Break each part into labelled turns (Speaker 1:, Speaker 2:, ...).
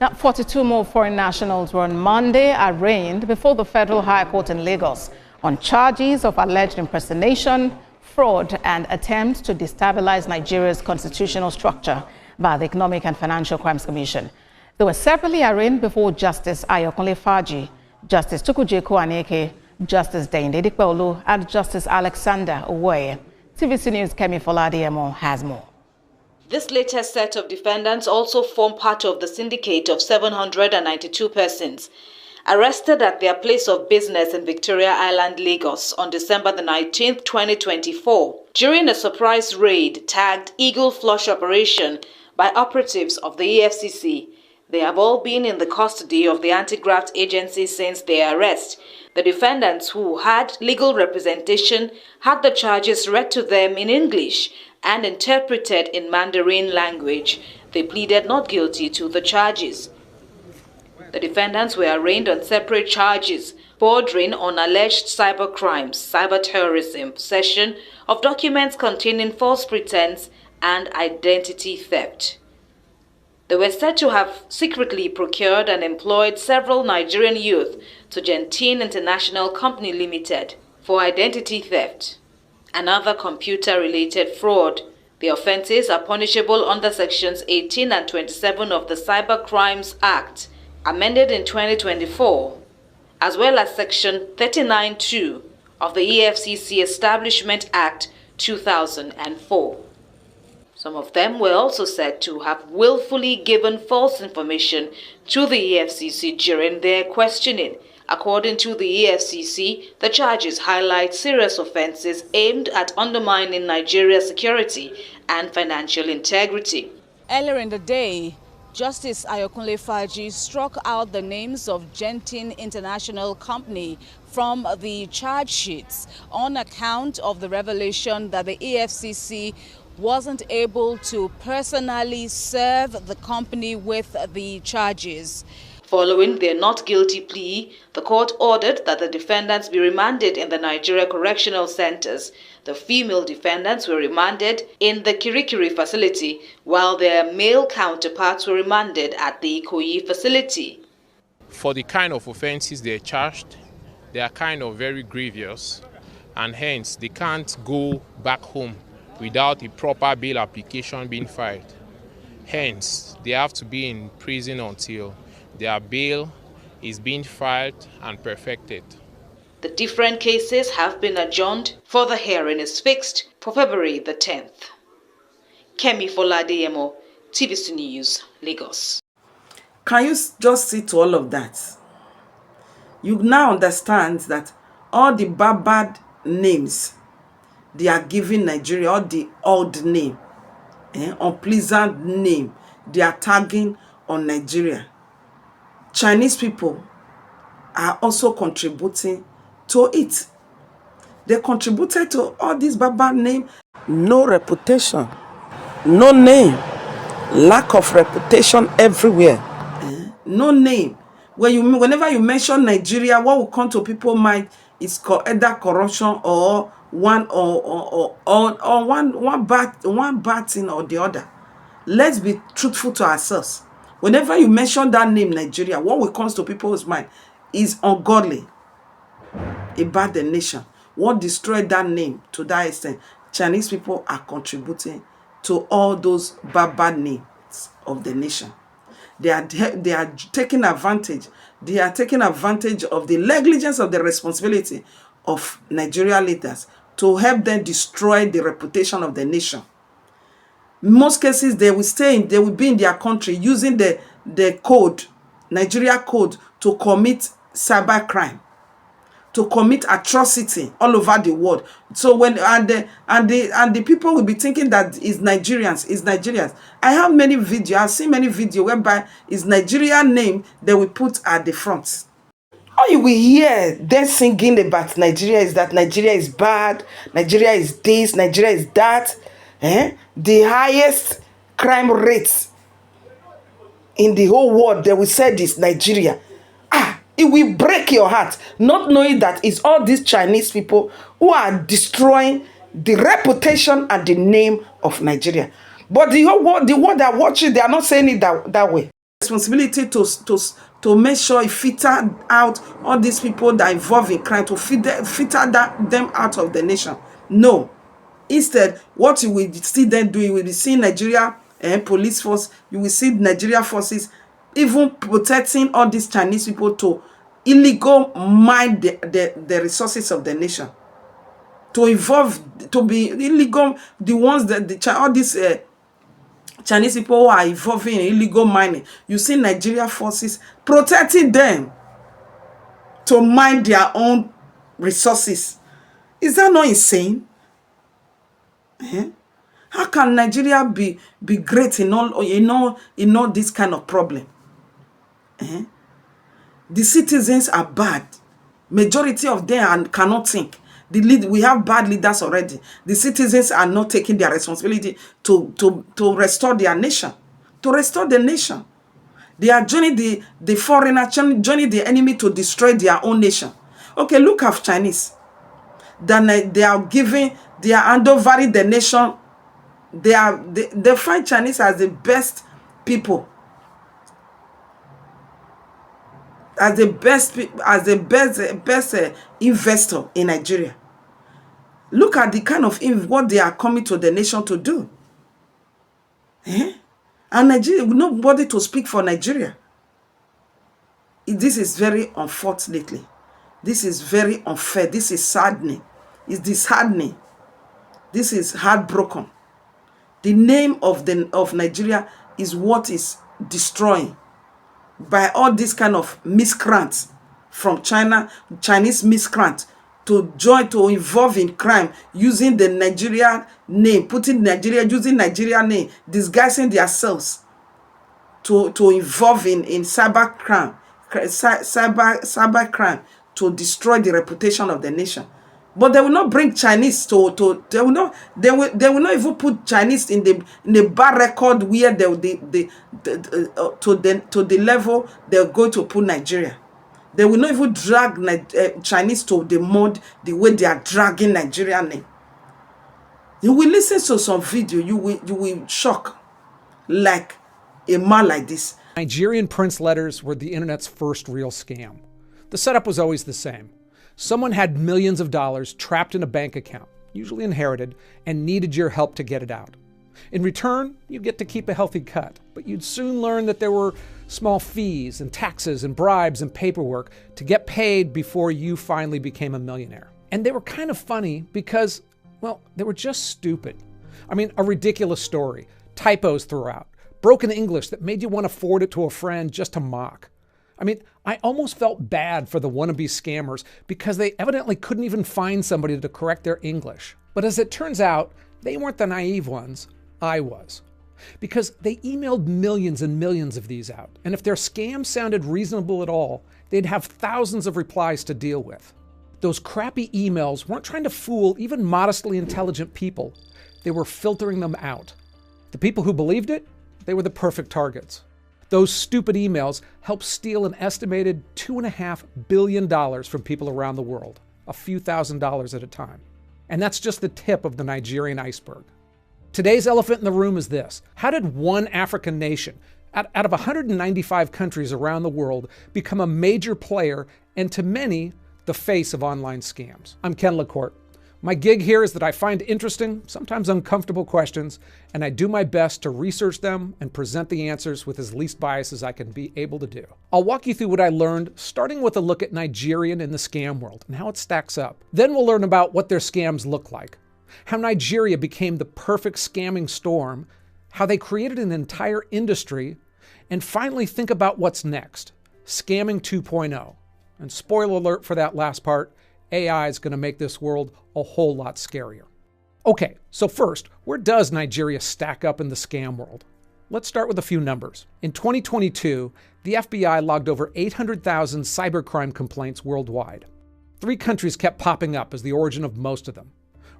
Speaker 1: Now, 42 more foreign nationals were on Monday arraigned before the Federal High Court in Lagos on charges of alleged impersonation, fraud, and attempts to destabilize Nigeria's constitutional structure by the Economic and Financial Crimes Commission. They were separately arraigned before Justice Ayokunle Faji, Justice Tukujeko Aneke, Justice Dainde Dikpeolu, and Justice Alexander Owoye. TVC News' Kemi Foladiemo has more.
Speaker 2: This latest set of defendants also form part of the syndicate of 792 persons arrested at their place of business in Victoria Island, Lagos on December the 19th, 2024, during a surprise raid tagged Eagle Flush Operation by operatives of the EFCC. They have all been in the custody of the anti-graft agency since their arrest. The defendants, who had legal representation, had the charges read to them in English and interpreted in Mandarin language. They pleaded not guilty to the charges. The defendants were arraigned on separate charges bordering on alleged cybercrimes, cyber-terrorism, possession of documents containing false pretense, and identity theft. They were said to have secretly procured and employed several Nigerian youth to Gentine International Company Limited for identity theft and other computer-related fraud. The offences are punishable under Sections 18 and 27 of the Cybercrimes Act, amended in 2024, as well as Section 39(2) of the EFCC Establishment Act 2004. Some of them were also said to have willfully given false information to the EFCC during their questioning. According to the EFCC, the charges highlight serious offenses aimed at undermining Nigeria's security and financial integrity.
Speaker 3: Earlier in the day, Justice Ayokunle Faji struck out the names of Gentine International Company from the charge sheets on account of the revelation that the EFCC wasn't able to personally serve the company with the charges.
Speaker 2: Following their not guilty plea, the court ordered that the defendants be remanded in the Nigeria Correctional Centers. The female defendants were remanded in the Kirikiri facility, while their male counterparts were remanded at the Ikoyi facility.
Speaker 4: For the kind of offenses they're charged, they are kind of very grievous, and hence they can't go back home without a proper bail application being filed. Hence, they have to be in prison until their bail is being filed and perfected.
Speaker 2: The different cases have been adjourned, for the hearing is fixed for February the 10th. Kemi Foladiemo, TVC News, Lagos.
Speaker 5: Can you just see to all of that? You now understand that all the bad names they are giving Nigeria, all the odd name, unpleasant name they are tagging on Nigeria. Chinese people are also contributing to it. They contributed to all this bad name. No reputation, no name, lack of reputation everywhere. No name. Whenever you mention Nigeria, what will come to people's mind is either corruption or one bad thing or the other. Let's be truthful to ourselves. Whenever you mention that name, Nigeria, what will come to people's mind is ungodly about the nation. What destroyed that name to that extent? Chinese people are contributing to all those bad names of the nation. They are taking advantage. They are taking advantage of the negligence of the responsibility of Nigeria leaders to help them destroy the reputation of the nation. In most cases, they will be in their country using the code, Nigeria code, to commit cybercrime, to commit atrocity all over the world. So when the people will be thinking that it's Nigerians. I have many videos. I've seen many videos whereby it's Nigerian name they will put at the front. All you will hear them singing about Nigeria is that Nigeria is bad, Nigeria is this, Nigeria is that. The highest crime rates in the whole world, they will say this, Nigeria. It will break your heart, not knowing that it's all these Chinese people who are destroying the reputation and the name of Nigeria. But the whole world, the world that watching, they are not saying it that way. responsibility to make sure it filter out all these people that are involved in crime, to filter them out of the nation. No. Instead, what you will see them doing, you will be seeing Nigeria police force, you will see Nigeria forces even protecting all these Chinese people to illegal mine the resources of the nation, to involve, to be illegal, the ones that all these Chinese people who are involving in illegal mining. You see Nigeria forces protecting them to mine their own resources. Is that not insane? How can Nigeria be great in all this kind of problem? The citizens are bad. Majority of them cannot think. We have bad leaders already. The citizens are not taking their responsibility to restore their nation, to restore the nation. They are joining the foreigner, joining the enemy to destroy their own nation. Okay, look at Chinese. Then they are handovering the nation. They find Chinese as the best people, as the best investor in Nigeria. Look at the kind of what they are coming to the nation to do. And Nigeria, nobody to speak for Nigeria. This is very unfortunately. This is very unfair. This is saddening. It's disheartening. This is heartbroken. The name of Nigeria is what is destroying by all these kind of miscreants from China, Chinese miscreants, to involve in crime using the Nigeria name, using Nigeria name, disguising themselves to involve in cybercrime, cybercrime, to destroy the reputation of the nation. But they will not bring Chinese they will not even put Chinese in the bad record where to the level they're going to put Nigeria. They will not even drag Chinese to the mud the way they are dragging Nigerian name. You will listen to some video, you will shock, like a man like this.
Speaker 6: Nigerian prince letters were the internet's first real scam. The setup was always the same. Someone had millions of dollars trapped in a bank account, usually inherited, and needed your help to get it out. In return, you get to keep a healthy cut, but you'd soon learn that there were small fees and taxes and bribes and paperwork to get paid before you finally became a millionaire. And they were kind of funny because, well, they were just stupid. I mean, a ridiculous story, typos throughout, broken English that made you want to forward it to a friend just to mock. I mean, I almost felt bad for the wannabe scammers because they evidently couldn't even find somebody to correct their English. But as it turns out, they weren't the naive ones. I was. Because they emailed millions and millions of these out. And if their scam sounded reasonable at all, they'd have thousands of replies to deal with. Those crappy emails weren't trying to fool even modestly intelligent people. They were filtering them out. The people who believed it, they were the perfect targets. Those stupid emails helped steal an estimated $2.5 billion from people around the world, a few $1,000s at a time. And that's just the tip of the Nigerian iceberg. Today's elephant in the room is this. How did one African nation, out of 195 countries around the world, become a major player and to many, the face of online scams? I'm Ken LaCourte. My gig here is that I find interesting, sometimes uncomfortable questions, and I do my best to research them and present the answers with as least bias as I can be able to do. I'll walk you through what I learned, starting with a look at Nigerian in the scam world and how it stacks up. Then we'll learn about what their scams look like, how Nigeria became the perfect scamming storm, how they created an entire industry, and finally think about what's next, scamming 2.0. And spoiler alert for that last part, AI is going to make this world a whole lot scarier. Okay, so first, where does Nigeria stack up in the scam world? Let's start with a few numbers. In 2022, the FBI logged over 800,000 cybercrime complaints worldwide. 3 countries kept popping up as the origin of most of them: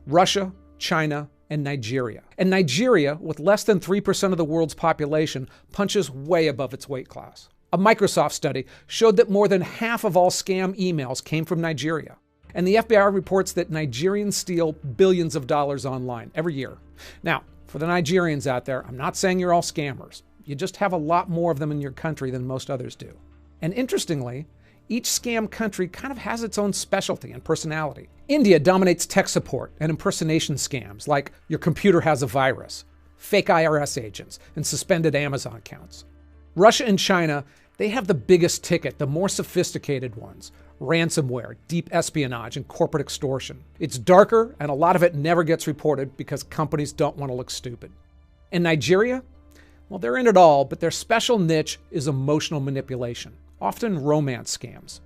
Speaker 6: Russia, China, and Nigeria. And Nigeria, with less than 3% of the world's population, punches way above its weight class. A Microsoft study showed that more than half of all scam emails came from Nigeria. And the FBI reports that Nigerians steal billions of dollars online every year. Now, for the Nigerians out there, I'm not saying you're all scammers. You just have a lot more of them in your country than most others do. And interestingly, each scam country kind of has its own specialty and personality. India dominates tech support and impersonation scams like your computer has a virus, fake IRS agents, and suspended Amazon accounts. Russia and China, they have the biggest ticket, the more sophisticated ones. Ransomware, deep espionage, and corporate extortion. It's darker, and a lot of it never gets reported because companies don't want to look stupid. In Nigeria, well, they're in it all, but their special niche is emotional manipulation, often romance scams.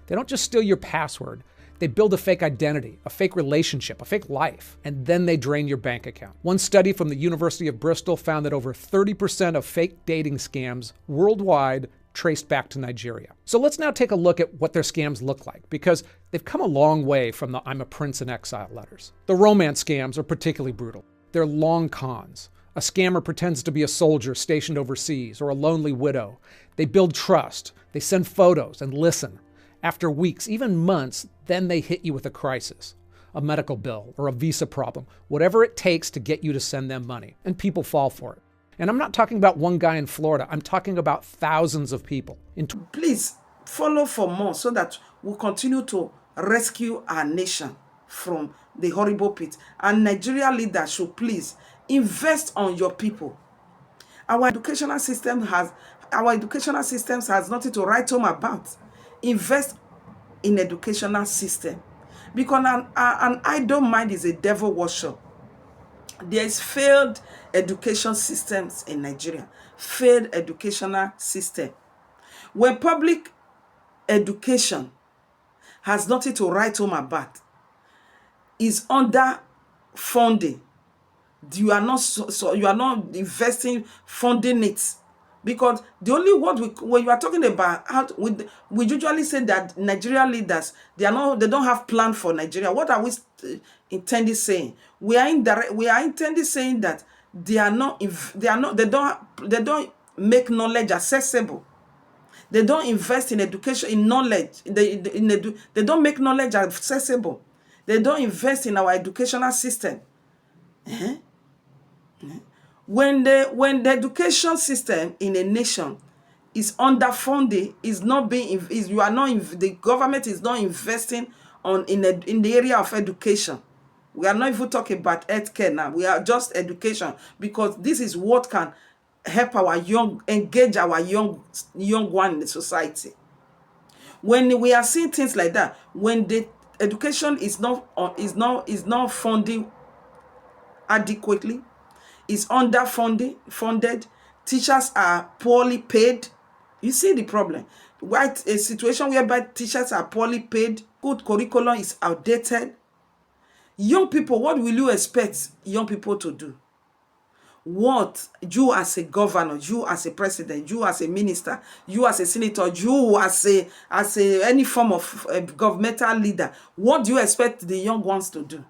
Speaker 6: They don't just steal your password, they build a fake identity, a fake relationship, a fake life, and then they drain your bank account. One study from the University of Bristol found that over 30% of fake dating scams worldwide traced back to Nigeria. So let's now take a look at what their scams look like, because they've come a long way from the "I'm a prince in exile" letters. The romance scams are particularly brutal. They're long cons. A scammer pretends to be a soldier stationed overseas or a lonely widow. They build trust. They send photos and listen. After weeks, even months, then they hit you with a crisis, a medical bill or a visa problem, whatever it takes to get you to send them money. And people fall for it. And I'm not talking about one guy in Florida. I'm talking about thousands of people.
Speaker 5: Please follow for more so that we'll continue to rescue our nation from the horrible pit. And Nigeria leaders should please invest on your people. Our educational systems has nothing to write home about. Invest in educational system, because an idle mind is a devil worship. There is failed education systems in Nigeria. Failed educational system. When public education has nothing to write home about, is under funding. You are not investing funding it, because the only word when you are talking about we usually say that Nigerian leaders they don't have plan for Nigeria. What are we intending saying? We are intending saying that they don't make knowledge accessible. They don't invest in education, in knowledge. They don't make knowledge accessible. They don't invest in our educational system. When the education system in a nation is underfunded, the government is not investing in the area of education. We are not even talking about healthcare now. We are just education, because this is what can help engage our young one in the society. When we are seeing things like that, when the education is not funding adequately, is funded, teachers are poorly paid. You see the problem. Right? A situation whereby teachers are poorly paid, good curriculum is outdated. Young people, what will you expect young people to do? What you as a governor, you as a president, you as a minister, you as a senator, you as any form of governmental leader, what do you expect the young ones to do?